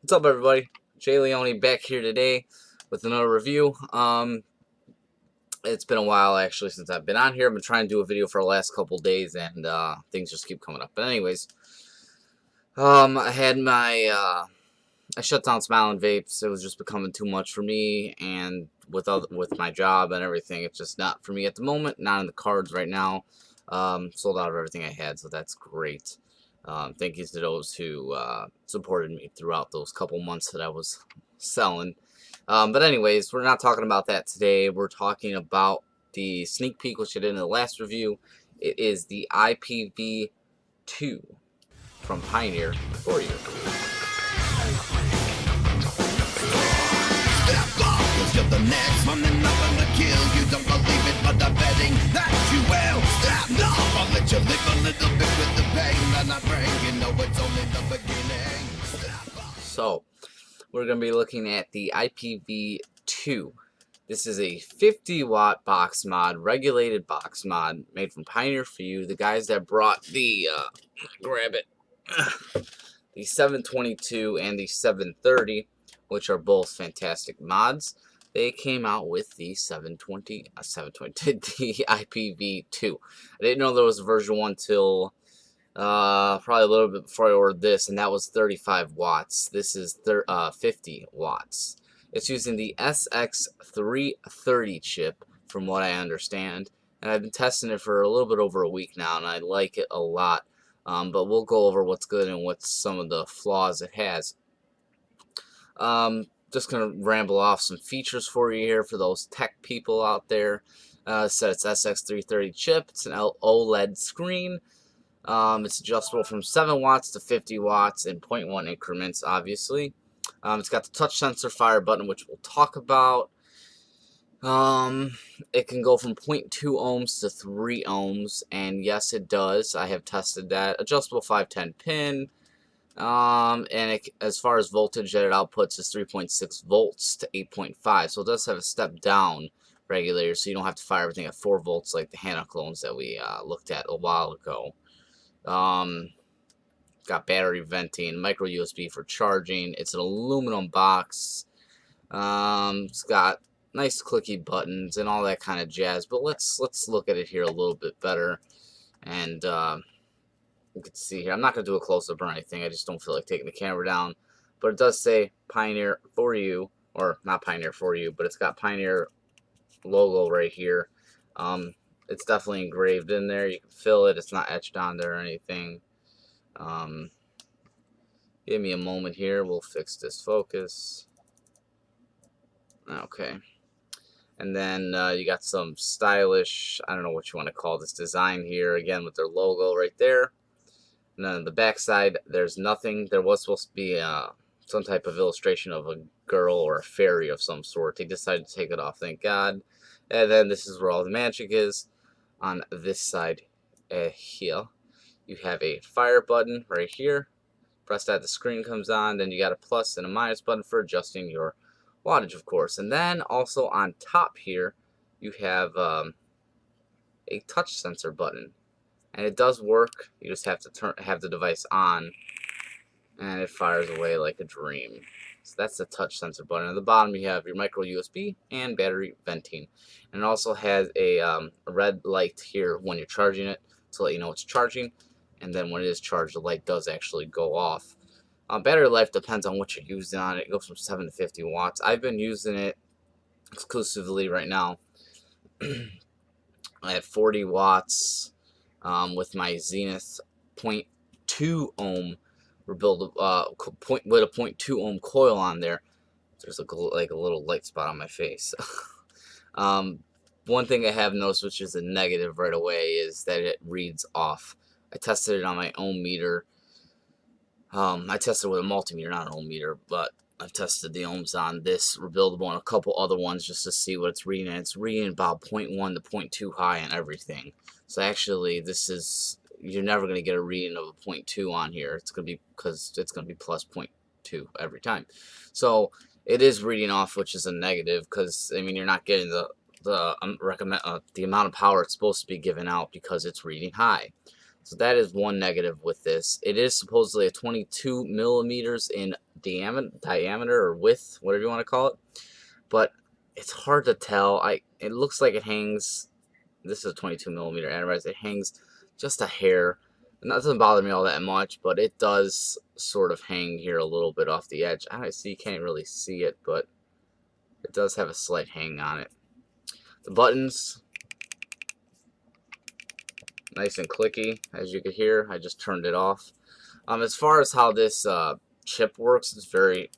What's up, everybody? Leone back here today with another review. It's been a while actually since I've been on here. I've been trying to do a video for the last couple days, and things just keep coming up. But anyways, I had my I shut down Smiling Vapes. It was just becoming too much for me, and with my job and everything, it's just not for me at the moment. Not in the cards right now. Sold out of everything I had, so that's great. Thank you to those who supported me throughout those couple months that I was selling. But anyways, we're not talking about that today. We're talking about the sneak peek, which I did in the last review. It is the IPV2 from Pioneer for you. You're the next one and I'm gonna kill you. Don't believe it, but I'm betting that you will. Stop now, I'll let you live a little bit with the pain that I bring. You know it's only the beginning. So, we're going to be looking at the IPV2. This is a 50-watt box mod, regulated box mod, made from Pioneer for you. The guys that brought the, grab it, the 722 and the 730, which are both fantastic mods. They came out with the 720, the IPV2. I didn't know there was a version 1 till probably a little bit before I ordered this, and that was 35 watts. This is 50 watts. It's using the SX330 chip, from what I understand, and I've been testing it for a little bit over a week now, and I like it a lot. But we'll go over what's good and what's some of the flaws it has. Just gonna ramble off some features for you here for those tech people out there. So it's SX330 chip. It's an OLED screen. It's adjustable from 7 watts to 50 watts in 0.1 increments, obviously. It's got the touch sensor fire button, which we'll talk about. It can go from 0.2 ohms to 3 ohms, and yes, it does. I have tested that. Adjustable 510 pin. And as far as voltage that it outputs is 3.6 volts to 8.5, so it does have a step down regulator, so you don't have to fire everything at 4 volts like the Hana clones that we looked at a while ago. Got battery venting, micro USB for charging. It's an aluminum box. It's got nice clicky buttons and all that kind of jazz. But let's look at it here a little bit better, and you can see here. I'm not gonna do a close-up or anything. I just don't feel like taking the camera down. But it does say Pioneer for you, or not Pioneer for you, but it's got Pioneer logo right here. It's definitely engraved in there. You can feel it. It's not etched on there or anything. Give me a moment here. We'll fix this focus. Okay. And then you got some stylish, I don't know what you want to call this design here, again with their logo right there. And then on the back side, there's nothing. There was supposed to be some type of illustration of a girl or a fairy of some sort. They decided to take it off, thank God. And then this is where all the magic is. On this side here, you have a fire button right here. Press that, the screen comes on. Then you got a plus and a minus button for adjusting your wattage, of course. And then also on top here, you have a touch sensor button. And it does work. You just have to have the device on, and it fires away like a dream. So that's the touch sensor button. At the bottom, you have your micro USB and battery venting. And it also has a red light here when you're charging it to let you know it's charging. And then when it is charged, the light does actually go off. Battery life depends on what you're using on it. It goes from 7 to 50 watts. I've been using it exclusively right now at 40 watts. With my Zenith 0.2 ohm rebuild with a 0.2 ohm coil on there. There's like a little light spot on my face. One thing I have noticed, which is a negative right away, is that it reads off. I tested it on my ohm meter. I tested it with a multimeter, not an ohm meter, but I've tested the ohms on this rebuildable and a couple other ones just to see what it's reading. And it's reading about 0.1 to 0.2 high on everything. So actually, you're never going to get a reading of a 0.2 on here. It's going to be, because it's going to be plus 0.2 every time. So it is reading off, which is a negative, because I mean you're not getting the amount of power it's supposed to be giving out because it's reading high. So that is one negative with this. It is supposedly a 22 millimeters in diameter or width, whatever you want to call it. But it's hard to tell. It looks like it hangs. This is a 22 millimeter anodized. It hangs just a hair. And that doesn't bother me all that much, but it does sort of hang here a little bit off the edge. I see, you can't really see it, but it does have a slight hang on it. The buttons, nice and clicky, as you can hear. I just turned it off. As far as how this chip works, it's very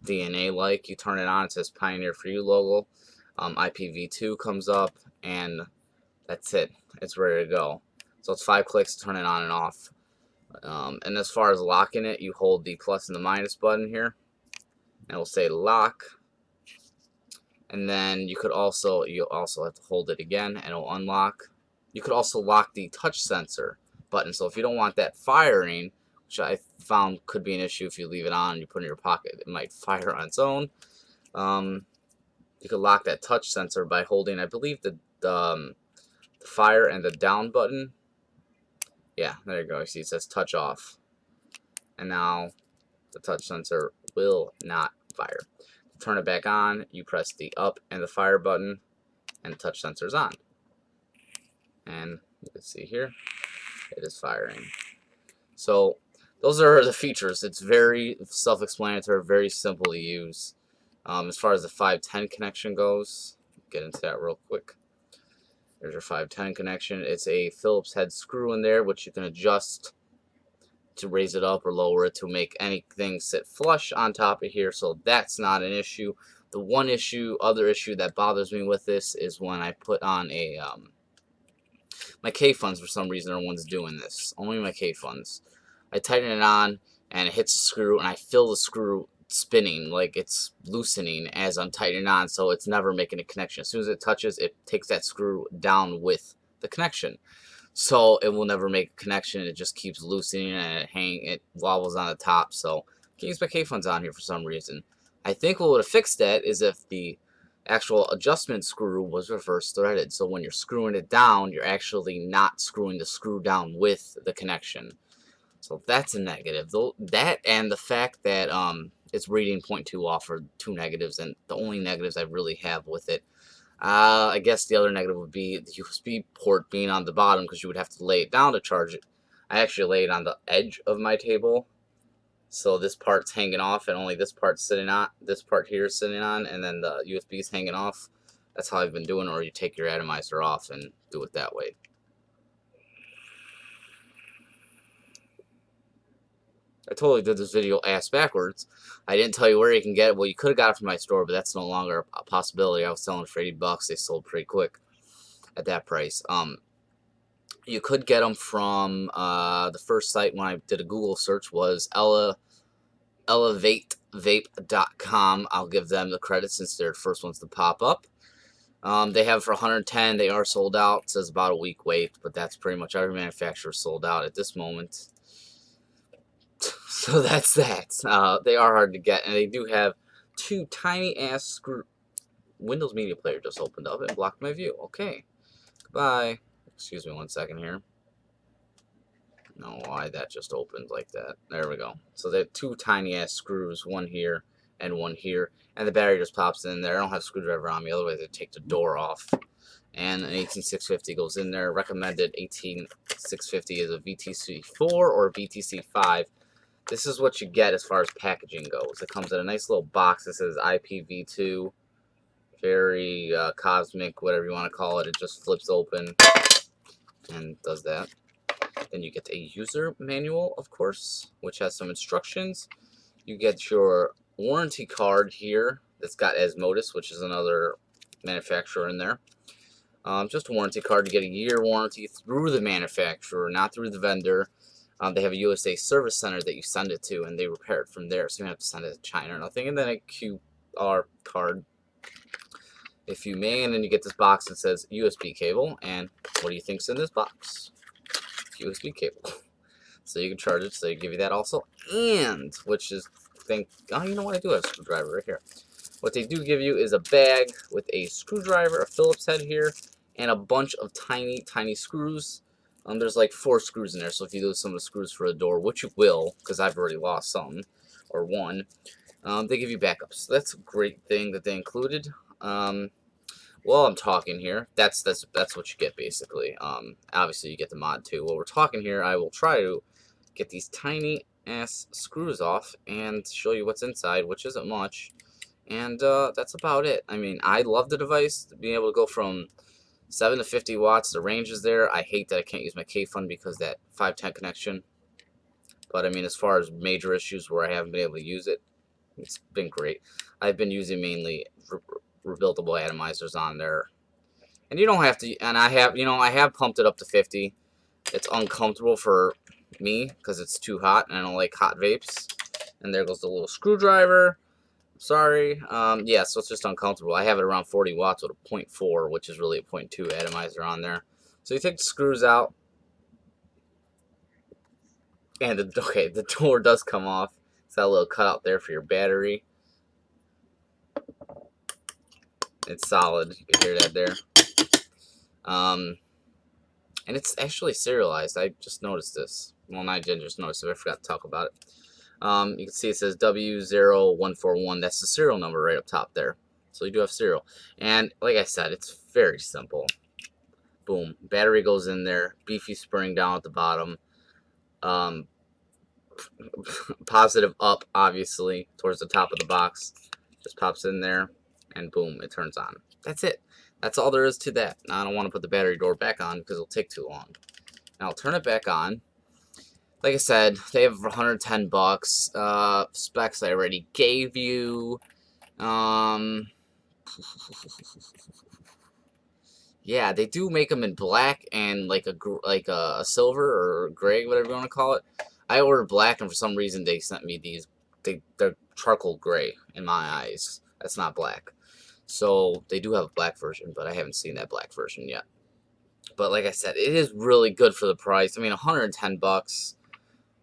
DNA-like. You turn it on, it says Pioneer for You logo. IPv2 comes up, and that's it. It's ready to go. So it's 5 clicks to turn it on and off. And as far as locking it, you hold the plus and the minus button here, and it'll say lock. And then you also have to hold it again, and it'll unlock. You could also lock the touch sensor button. So if you don't want that firing, which I found could be an issue if you leave it on and you put it in your pocket, it might fire on its own. You could lock that touch sensor by holding, I believe, the fire and the down button. Yeah, there you go. You see it says touch off. And now the touch sensor will not fire. To turn it back on, you press the up and the fire button, and the touch sensor's on. And you can see here, it is firing. So those are the features. It's very self-explanatory, very simple to use. As far as the 510 connection goes, get into that real quick. There's your 510 connection. It's a Phillips head screw in there, which you can adjust to raise it up or lower it to make anything sit flush on top of here. So that's not an issue. The one other issue that bothers me with this is when I put on a my K-funds. For some reason, are one's doing this. Only my K-funds. I tighten it on, and it hits the screw, and I feel the screw spinning, like it's loosening as I'm tightening on, so it's never making a connection. As soon as it touches, it takes that screw down with the connection. So it will never make a connection. It just keeps loosening, and it wobbles on the top. So I can't use my K-funds on here for some reason. I think what would have fixed that is if the actual adjustment screw was reverse threaded. So when you're screwing it down, you're actually not screwing the screw down with the connection. So that's a negative. That and the fact that it's reading 0.2 off are two negatives, and the only negatives I really have with it. I guess the other negative would be the USB port being on the bottom, because you would have to lay it down to charge it. I actually lay it on the edge of my table, so this part's hanging off, and only this part's sitting on. This part here is sitting on, and then the USB is hanging off. That's how I've been doing. Or you take your atomizer off and do it that way. I totally did this video ass backwards. I didn't tell you where you can get it. Well, you could have got it from my store, but that's no longer a possibility. I was selling for $80. They sold pretty quick at that price. You could get them from the first site when I did a Google search was elevatevape.com. I'll give them the credit since they're the first ones to pop up. They have for 110. They are sold out. It says about a week wait, but that's pretty much every manufacturer sold out at this moment. So that's that. They are hard to get, and they do have two tiny ass screw. Windows Media Player just opened up and blocked my view. Okay, goodbye. Excuse me 1 second here. I don't know why that just opened like that. There we go. So they have two tiny ass screws, one here and one here, and the battery just pops in there. I don't have a screwdriver on me, otherwise I'd take the door off. And an 18650 goes in there. Recommended 18650 is a VTC4 or a VTC5. This is what you get as far as packaging goes. It comes in a nice little box that says IPv2. Very cosmic, whatever you want to call it. It just flips open and does that. Then you get a user manual, of course, which has some instructions. You get your warranty card here that's got Asmodus, which is another manufacturer in there. Just a warranty card to get a year warranty through the manufacturer, not through the vendor. They have a USA service center that you send it to, and they repair it from there, so you don't have to send it to China or nothing. And then a QR card, if you may, and then you get this box that says USB cable, and what do you think's in this box? USB cable. So you can charge it, so they give you that also. And, which is, oh, you know what, I do have a screwdriver right here. What they do give you is a bag with a screwdriver, a Phillips head here, and a bunch of tiny, tiny screws There's like 4 screws in there, so if you lose some of the screws for a door, which you will, because I've already lost some, or one, they give you backups. So that's a great thing that they included. While I'm talking here, that's what you get basically. Obviously you get the mod too. While we're talking here, I will try to get these tiny ass screws off and show you what's inside, which isn't much. And that's about it. I mean, I love the device, being able to go from 7 to 50 watts. The range is there. I hate that I can't use my K-Fund because that 510 connection. But I mean, as far as major issues where I haven't been able to use it, it's been great. I've been using mainly rebuildable atomizers on there. And you don't have to, and I have pumped it up to 50. It's uncomfortable for me because it's too hot and I don't like hot vapes. And there goes the little screwdriver. Sorry. Yeah, so it's just uncomfortable. I have it around 40 watts with a 0.4, which is really a 0.2 atomizer on there. So you take the screws out. And the door does come off. It's got a little cutout there for your battery. It's solid. You can hear that there. And it's actually serialized. I just noticed this. Well, I didn't just notice it. I forgot to talk about it. You can see it says W0141. That's the serial number right up top there. So you do have serial. And like I said, it's very simple. Boom. Battery goes in there. Beefy spring down at the bottom. Positive up, obviously, towards the top of the box. Just pops in there. And boom, it turns on. That's it. That's all there is to that. Now, I don't want to put the battery door back on because it'll take too long. Now, I'll turn it back on. Like I said, they have 110 bucks. Specs I already gave you. Yeah, they do make them in black and like a silver or gray, whatever you want to call it. I ordered black, and for some reason they sent me these. They're charcoal gray in my eyes. That's not black. So they do have a black version, but I haven't seen that black version yet. But like I said, it is really good for the price. I mean, 110 bucks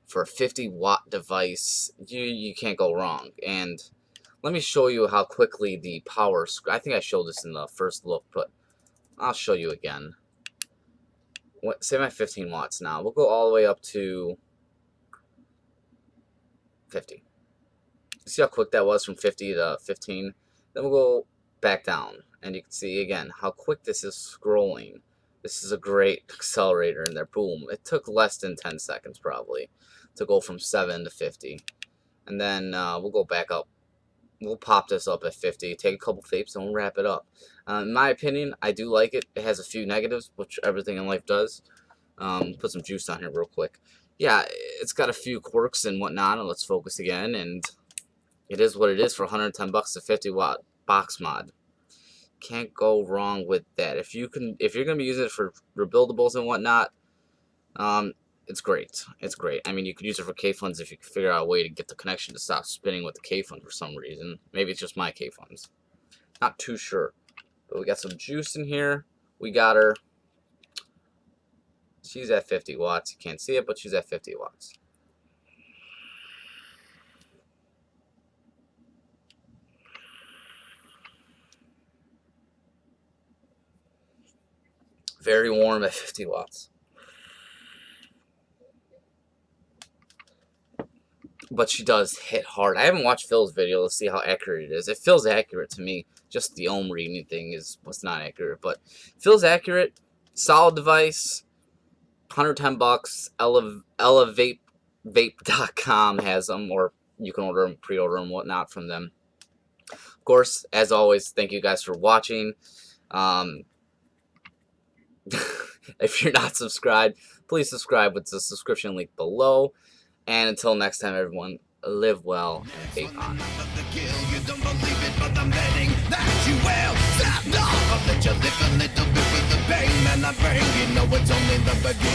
for a 50-watt device, you can't go wrong. And let me show you how quickly the power. I think I showed this in the first look, but I'll show you again. Say my 15 watts now. We'll go all the way up to 50. See how quick that was from 50 to 15? Then we'll go back down, and you can see again how quick this is scrolling. This is a great accelerator in there. Boom. It took less than 10 seconds probably to go from 7 to 50. And then we'll go back up. We'll pop this up at 50, take a couple vapes, and we'll wrap it up. In my opinion, I do like it. It has a few negatives, which everything in life does. Put some juice on here real quick. Yeah, it's got a few quirks and whatnot, and let's focus again. And it is what it is for 110 bucks, a 50-watt box mod. Can't go wrong with that. If you're gonna be using it for rebuildables and whatnot, it's great. It's great. I mean, you could use it for K-Funds if you could figure out a way to get the connection to stop spinning with the K-Fund for some reason. Maybe it's just my K-Funds. Not too sure. But we got some juice in here. We got her. She's at 50 watts. You can't see it, but she's at 50 watts. Very warm at 50 watts. But she does hit hard. I haven't watched Phil's video to see how accurate it is. It feels accurate to me. Just the ohm reading thing is what's not accurate. But feels accurate. Solid device. 110 bucks. Vape.com has them, or you can order them, pre-order them, whatnot from them. Of course, as always, thank you guys for watching. If you're not subscribed, please subscribe with the subscription link below. And until next time, everyone, live well and vape on. You don't believe it, but I'm betting that you will. Stop, no, I'll let you live a little bit with the pain and the brain. You know it's only the beginning.